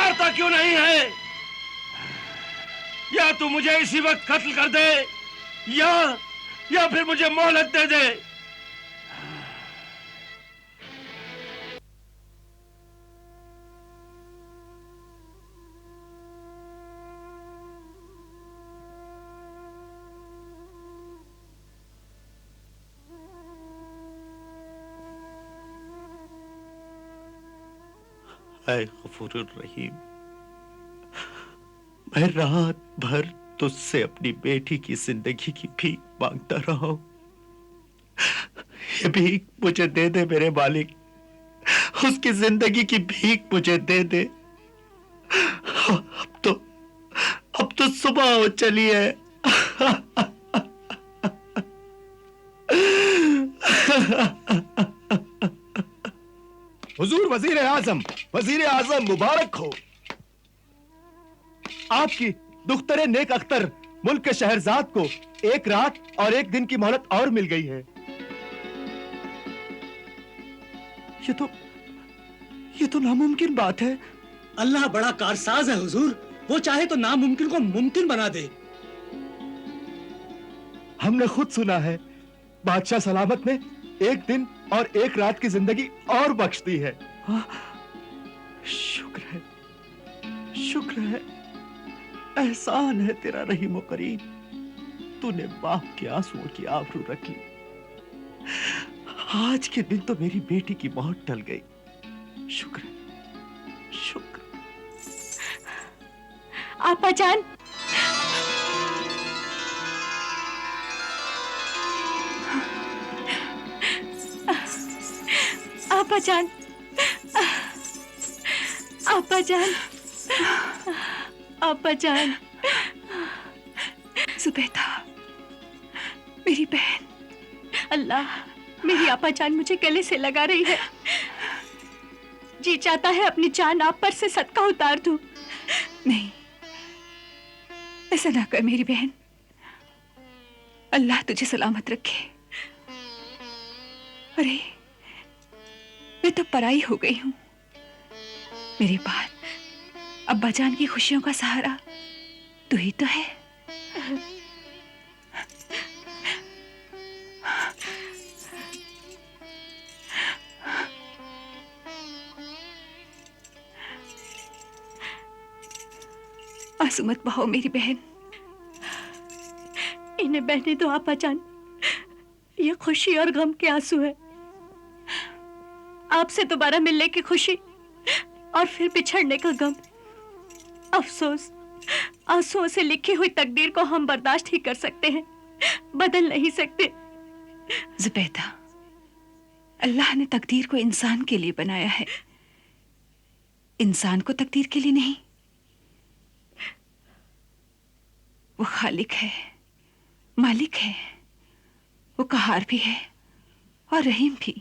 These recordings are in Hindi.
मारता क्यों नहीं है? या तू मुझे इसी वक्त कत्ल कर दे या फिर मुझे मोहलत दे दे। ऐ गफूरुर रहीम, मैं रात भर तुझसे अपनी बेटी की जिंदगी की भीख मांगता रहा हूं। ये भीख मुझे दे दे मेरे मालिक, उसकी जिंदगी की भीख मुझे दे दे। अब तो सुबह हो चली है। हुजूर वजीर आजम मुबारक हो। आपकी दुख्तरे नेक अख्तर मुल्क के शहरजाद को 1 रात और 1 दिन की मोहलत और मिल गई है। ये तो नामुमकिन बात है। अल्लाह बड़ा कारसाज है हुजूर, वो चाहे तो नामुमकिन को मुमकिन बना दे। हमने खुद सुना है, बादशाह सलामत ने 1 दिन और 1 रात की जिंदगी और बख्श दी है। शुक्र है, एहसान है तेरा रहीम करीम। तूने बाप के आंसुओं की आबरू रख ली। आज के दिन तो मेरी बेटी की मौत टल गई। शुक्र। आपा जान, आपा जान, आपा जान, आपा जान। जुबैदा, मेरी बहन। अल्लाह, मेरी आपा जान मुझे गले से लगा रही है। जी चाहता है अपनी जान आप पर से सदका उतार दूं। नहीं, ऐसा ना कर मेरी बहन। अल्लाह तुझे सलामत रखे। अरे, मैं तो पराई हो गई हूं। मेरे बाद अब्बा जान की खुशियों का सहारा तू ही तो है। आंसू मत बहाओ मेरी बहन। इन्हें बहने दो आपा जान, ये खुशी और गम के आंसू है। आपसे दोबारा मिलने की खुशी और फिर बिछड़ने का गम। अफसोस, आंसुओं से लिखी हुई तकदीर को हम बर्दाश्त ही कर सकते हैं, बदल नहीं सकते। जुबैदा, अल्लाह ने तकदीर को इंसान के लिए बनाया है, इंसान को तकदीर के लिए नहीं। वो खालिक है, मालिक है, वो कहार भी है और रहीम भी।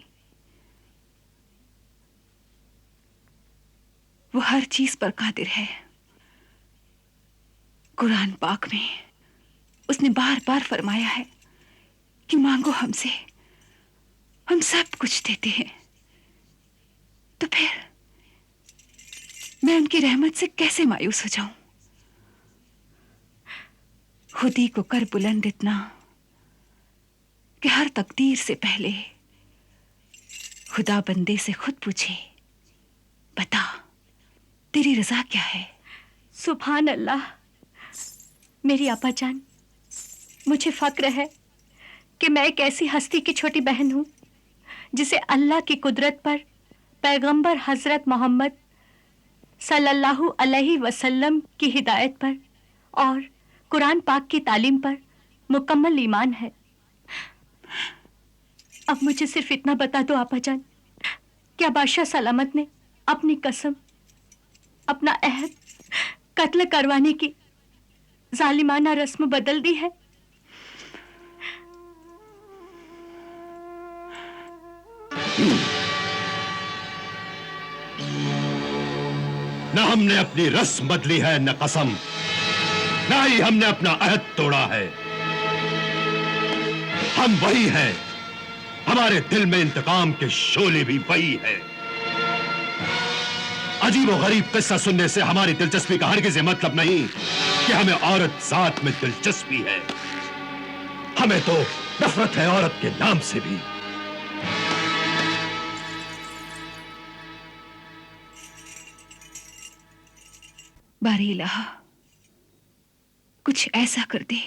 वो हर चीज पर कादिर है। कुरान पाक में उसने बार बार फरमाया है कि मांगो हमसे, हम सब कुछ देते हैं। तो फिर मैं उनकी रहमत से कैसे मायूस हो जाऊं? खुदी को कर बुलंद इतना कि हर तकदीर से पहले खुदा बंदे से खुद पूछे, बता तेरी रजा क्या है? सुभान अल्लाह। मेरी आपा जान, मुझे फक्र है कि मैं एक ऐसी हस्ती की छोटी बहन हूं जिसे अल्लाह की कुदरत पर, पैगंबर हजरत मोहम्मद सल्लल्लाहु अलैहि वसल्लम की हिदायत पर और कुरान पाक की तालीम पर मुकम्मल ईमान है। अब मुझे सिर्फ इतना बता दो आपा जान, क्या बादशाह सलामत ने अपनी कसम, अपना अहद कत्ल करवाने की जालिमाना रस्म बदल दी है? न हमने अपनी रस्म बदली है, न कसम, न ही हमने अपना अहद तोड़ा है। हम वही हैं, हमारे दिल में इंतकाम के शोले भी वही है। अजीब और गरीब किस्सा सुनने से हमारी दिलचस्पी का हरगिज़ ये मतलब नहीं कि हमें औरत जात में दिलचस्पी है। हमें तो नफरत है औरत के नाम से भी। बारी इलाहा, कुछ ऐसा कर दे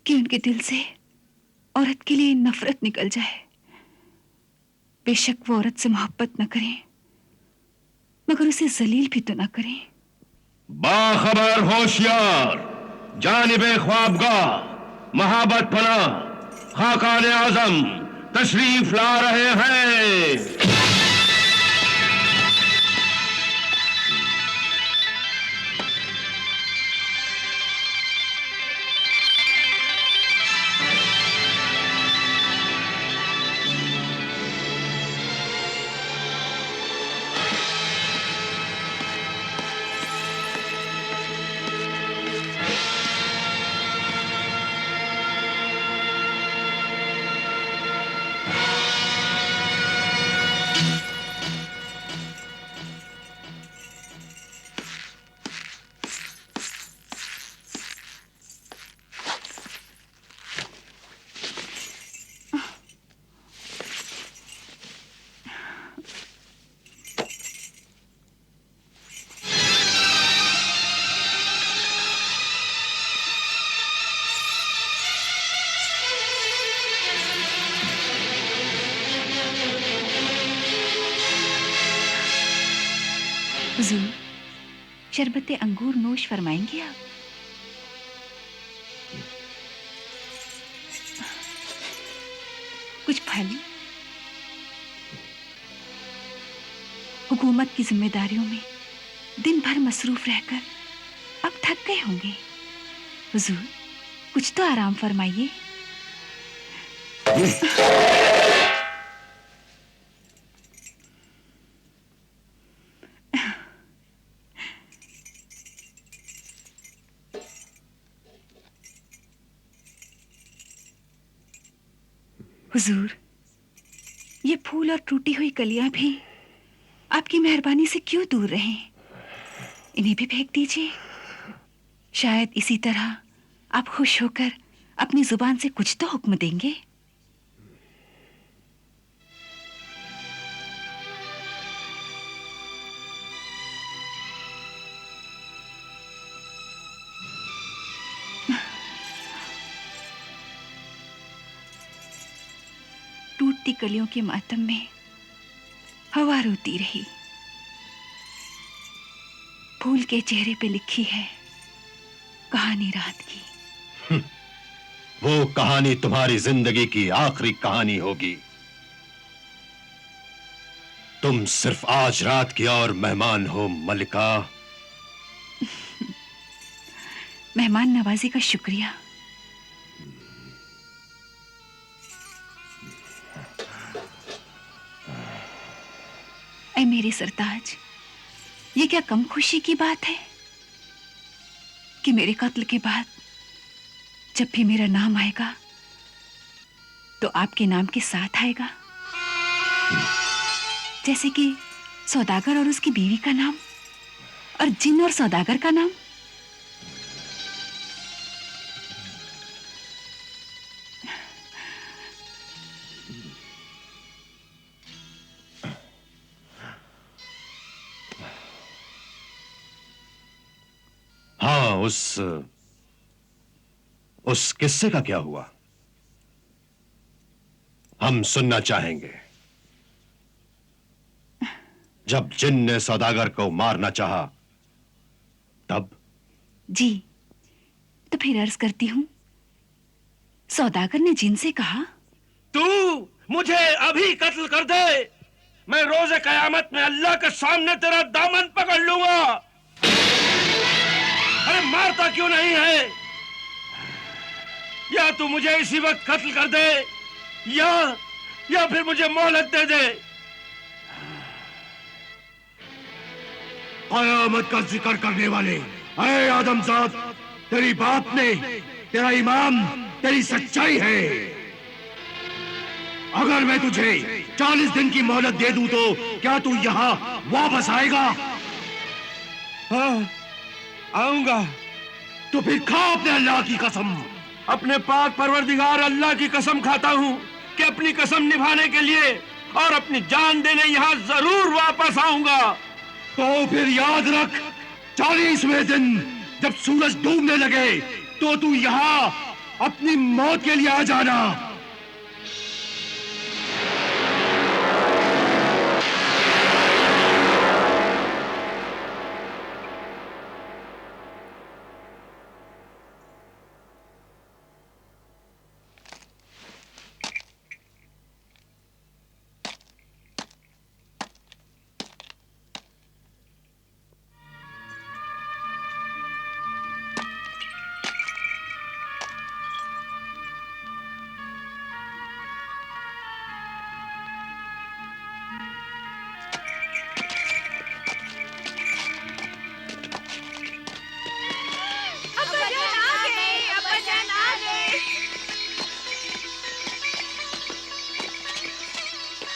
कि उनके दिल से औरत के लिए नफरत निकल जाए। बेशक वो औरत से मोहब्बत न करें, मगर उसे जलील भी तो न करें। बाखबर होशियार, जानिबे ख्वाबगाह, महाबत फना, खाकान आजम तशरीफ ला रहे हैं। हुजूर, शरबत अंगूर नोश फरमाएंगे आप? कुछ फल? हुकूमत की जिम्मेदारियों में दिन भर मसरूफ रहकर अब थक गए होंगे। हुजूर, कुछ तो आराम फरमाइए। हुजूर, ये फूल और टूटी हुई कलियां भी आपकी मेहरबानी से क्यों दूर रहें? इन्हें भी फेंक दीजिए। शायद इसी तरह आप खुश होकर अपनी जुबान से कुछ तो हुक्म देंगे। टूटती कलियों के मातम में हवा रोती रही। फूल के चेहरे पे लिखी है कहानी रात की। वो कहानी तुम्हारी जिंदगी की आखिरी कहानी होगी। तुम सिर्फ आज रात की और मेहमान हो मलिका। मेहमान नवाजी का शुक्रिया। ऐ मेरे सरताज, ये क्या कम खुशी की बात है कि मेरे कत्ल के बाद जब भी मेरा नाम आएगा तो आपके नाम के साथ आएगा, जैसे कि सौदागर और उसकी बीवी का नाम और जिन और सौदागर का नाम। हाँ, उस किस्से का क्या हुआ? हम सुनना चाहेंगे। जब जिन ने सौदागर को मारना चाहा तब? जी, तो फिर अर्ज करती हूं, सौदागर ने जिन से कहा, तू मुझे अभी कत्ल कर दे, मैं रोज़े कयामत में अल्लाह के सामने तेरा दामन पकड़ लूंगा। अरे मारता क्यों नहीं है? या तू मुझे इसी वक्त कत्ल कर दे या फिर मुझे मोहलत दे दे। कयामत का जिक्र करने वाले, अरे आदमजाद, तेरी बात ने, तेरा ईमान, तेरी सच्चाई है। अगर मैं तुझे 40 दिन की मोहलत दे दूं तो क्या तू यहाँ वापस आएगा? हाँ, आऊंगा। तो फिर खा अपने अल्लाह की कसम। अपने पाक परवरदिगार अल्लाह की कसम खाता हूँ कि अपनी कसम निभाने के लिए और अपनी जान देने यहाँ जरूर वापस आऊंगा। तो फिर याद रख, 40वें दिन जब सूरज डूबने लगे तो तू यहाँ अपनी मौत के लिए आ जाना।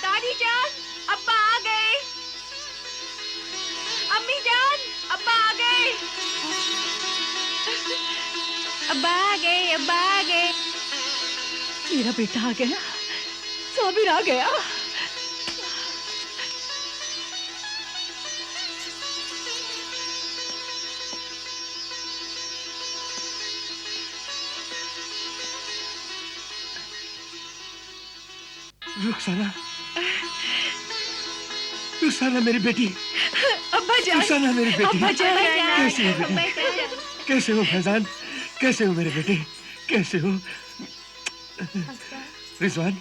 दादी जान, अब्बा आ गए। अम्मी जान, अब्बा आ गए। अब्बा आ गए, अब्बा आ गए। मेरा बेटा आ गया, साबिर आ गया। रुखसाना, रुखसाना मेरी बेटी। अब्बा जान, रुखसाना मेरी बेटी। अब्बा जान, कैसी हो बेटी? कैसे हो फैजान? कैसे हो मेरे बेटे? कैसे हो रिजवान?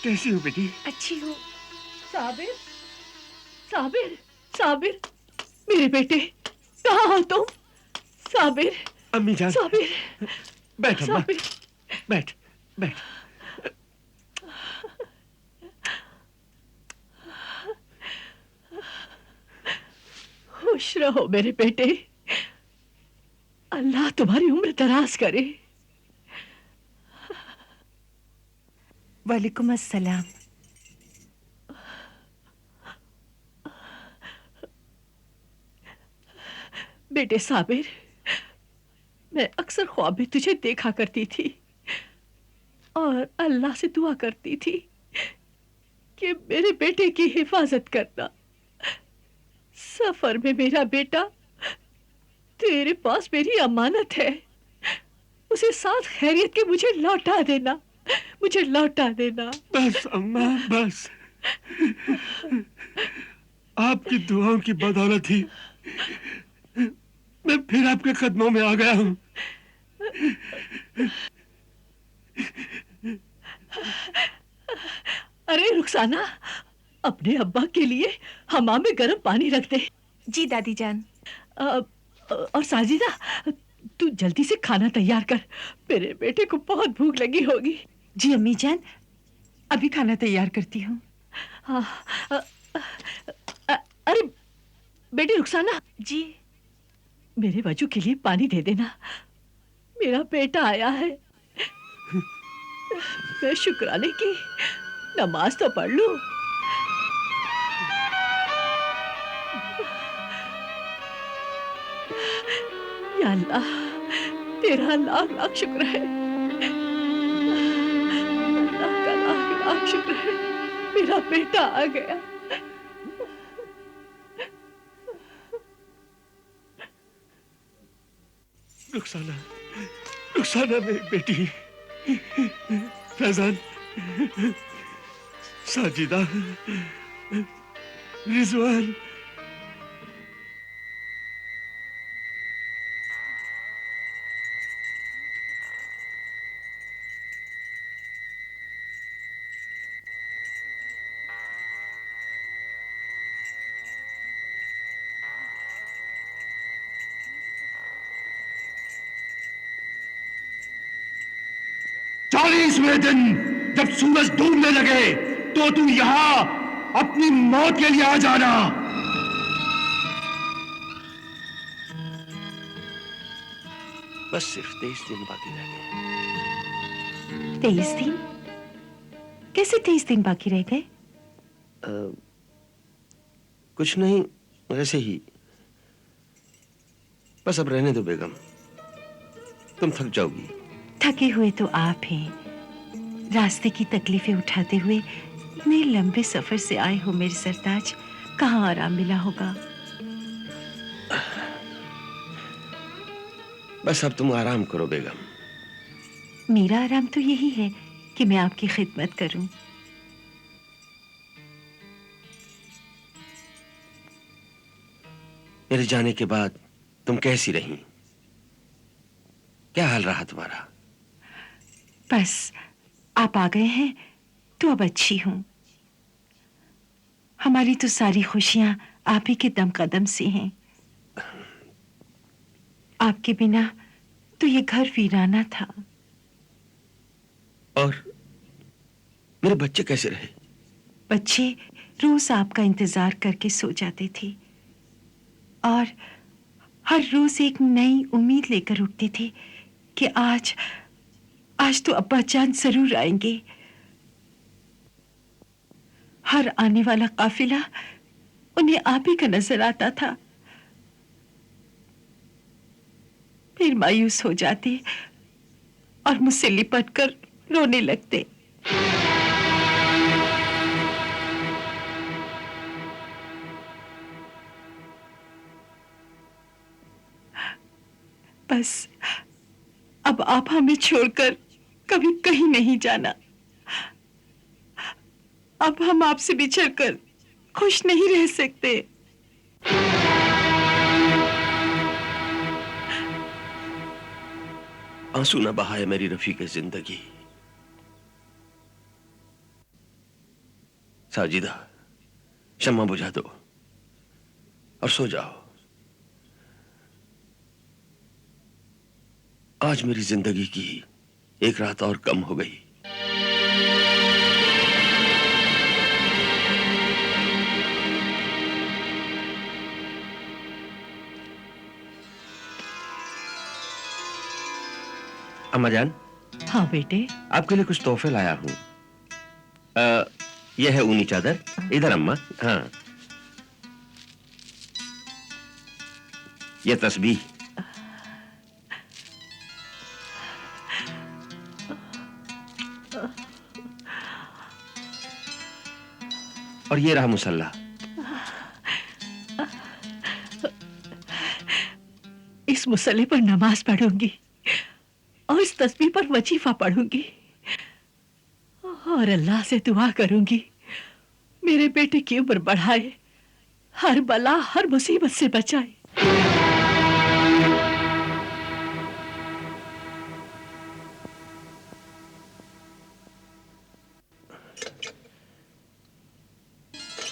कैसी हो बेटी? अच्छी हूँ। साबिर, साबिर, साबिर, मेरे बेटे, कहाँ हो तुम? साबिर, अम्मी जान, साबिर, बैठ अम्मा, साबिर। बैठ बैठ। खुश रहो मेरे बेटे, अल्लाह तुम्हारी उम्र दराज करे। वालेकुम अस्सलाम। बेटे साबिर, मैं अक्सर ख्वाब में तुझे देखा करती थी और अल्लाह से दुआ करती थी कि मेरे बेटे की हिफाजत करना। सफर में मेरा बेटा तेरे पास मेरी अमानत है, उसे साथ खैरियत के मुझे लौटा देना, मुझे लौटा देना। बस अम्मा बस, आपकी दुआओं की बदौलत ही मैं फिर आपके कदमों में आ गया हूँ। अरे रुखसाना, अपने अब्बा के लिए हमाम में गर्म पानी रख दे। जी दादी जान। और साजिदा, तू जल्दी से खाना तैयार कर, मेरे बेटे को बहुत भूख लगी होगी। जी अम्मी जान, अभी खाना तैयार करती हूँ। अरे बेटी रुखसाना, जी। मेरे वजू के लिए पानी दे देना, मेरा बेटा आया है। मैं शुक्राने की नमाज तो पढ़ लूं। या अल्लाह, तेरा लाख लाख शुक्र है, अल्लाह का लाख लाख शुक्र है, मेरा बेटा आ गया। रुखसाना, रुखसाना मेरी बेटी। फैजान, साजिदा, रिजवान। चालीसवें दिन जब सूरज डूबने लगे तो तू यहाँ अपनी मौत के लिए आ जाना। बस सिर्फ 23 दिन बाकी रह गए। 23 दिन? कैसे 23 दिन बाकी रह गए? कुछ नहीं, वैसे ही। बस अब रहने दो बेगम, तुम थक जाओगी। थके हुए तो आप हैं। रास्ते की तकलीफें उठाते हुए इतने लंबे सफर से आए हो मेरे सरताज, कहाँ आराम मिला होगा। बस अब तुम आराम करो बेगम। मेरा आराम तो यही है कि मैं आपकी खिदमत करूं। मेरे जाने के बाद तुम कैसी रही? क्या हाल रहा तुम्हारा? बस आप आ गए हैं तो अब अच्छी हूं। हमारी तो सारी खुशियां आप ही के दम कदम से हैं। आपके बिना तो ये घर वीराना था। और मेरे बच्चे कैसे रहे? बच्चे रोज आपका इंतजार करके सो जाते थे और हर रोज एक नई उम्मीद लेकर उठते थे कि आज तो अब्बा जान जरूर आएंगे। हर आने वाला काफिला उन्हें आप ही का नजर आता था। फिर मायूस हो जाते और मुझसे लिपटकर रोने लगते। बस अब आप हमें छोड़कर कभी कहीं नहीं जाना। अब हम आपसे बिछड़कर खुश नहीं रह सकते। आंसू न बहाए मेरी रफीक जिंदगी। साजिदा, शम्मा बुझा दो और सो जाओ। आज मेरी जिंदगी की एक रात और कम हो गई। अम्मा जान, हाँ बेटे। आपके लिए कुछ तोहफे लाया हूं। यह है ऊनी चादर। इधर अम्मा। हाँ, यह तस्बीह। और ये रहा मुसल्ला। इस मुसल्ले पर नमाज पढ़ूंगी और इस तस्बीह पर वजीफा पढ़ूंगी और अल्लाह से दुआ करूंगी मेरे बेटे की उम्र बढ़ाए, हर बला हर मुसीबत से बचाए।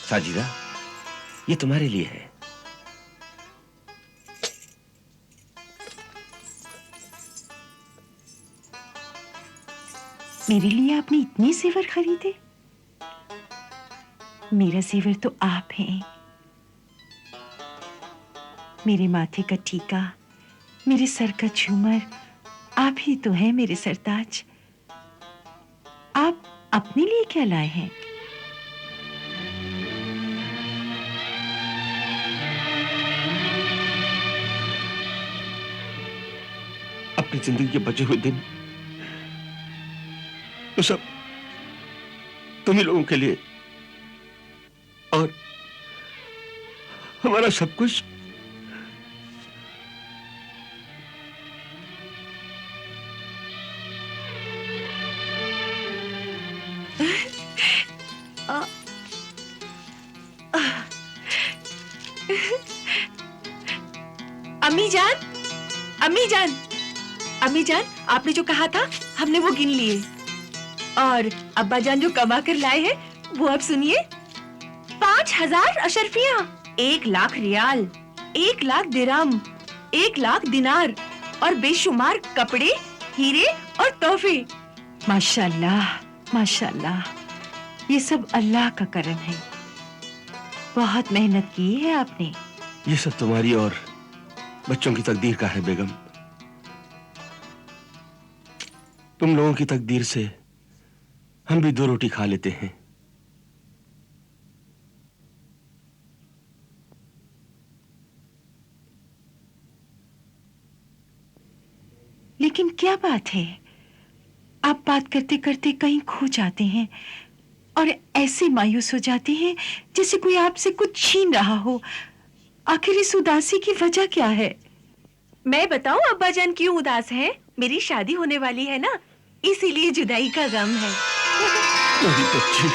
साजिदा, ये तुम्हारे लिए है। मेरे लिए आपने इतने जेवर खरीदे? मेरा जेवर तो आप हैं। मेरे माथे का टीका, मेरे सर का झूमर, आप ही तो हैं मेरे सरताज। आप अपने लिए क्या लाए हैं? अपनी जिंदगी के बचे हुए दिन तो सब तुम्ही लोगों के लिए, और हमारा सब कुछ अम्मी जान, अम्मी जान, अम्मी जान, आपने जो कहा था हमने वो गिन लिए। और अब्बा जान जो कमा कर लाए हैं वो अब सुनिए। 5000 अशरफियां, 1 लाख रियाल, 1 लाख दिरहम, 1 लाख दिनार और बेशुमार कपड़े, हीरे और तोहफे। माशाल्लाह, माशाल्लाह, ये सब अल्लाह का करम है। बहुत मेहनत की है आपने। ये सब तुम्हारी और बच्चों की तकदीर का है बेगम। तुम लोगों की तकदीर से हम भी 2 रोटी खा लेते हैं। लेकिन क्या बात है, आप बात करते करते कहीं खो जाते हैं और ऐसे मायूस हो जाते हैं जैसे कोई आपसे कुछ छीन रहा हो। आखिर इस उदासी की वजह क्या है? मैं बताऊं अब्बाजान क्यों उदास हैं? मेरी शादी होने वाली है ना, इसीलिए जुदाई का गम है। मेरी बच्ची,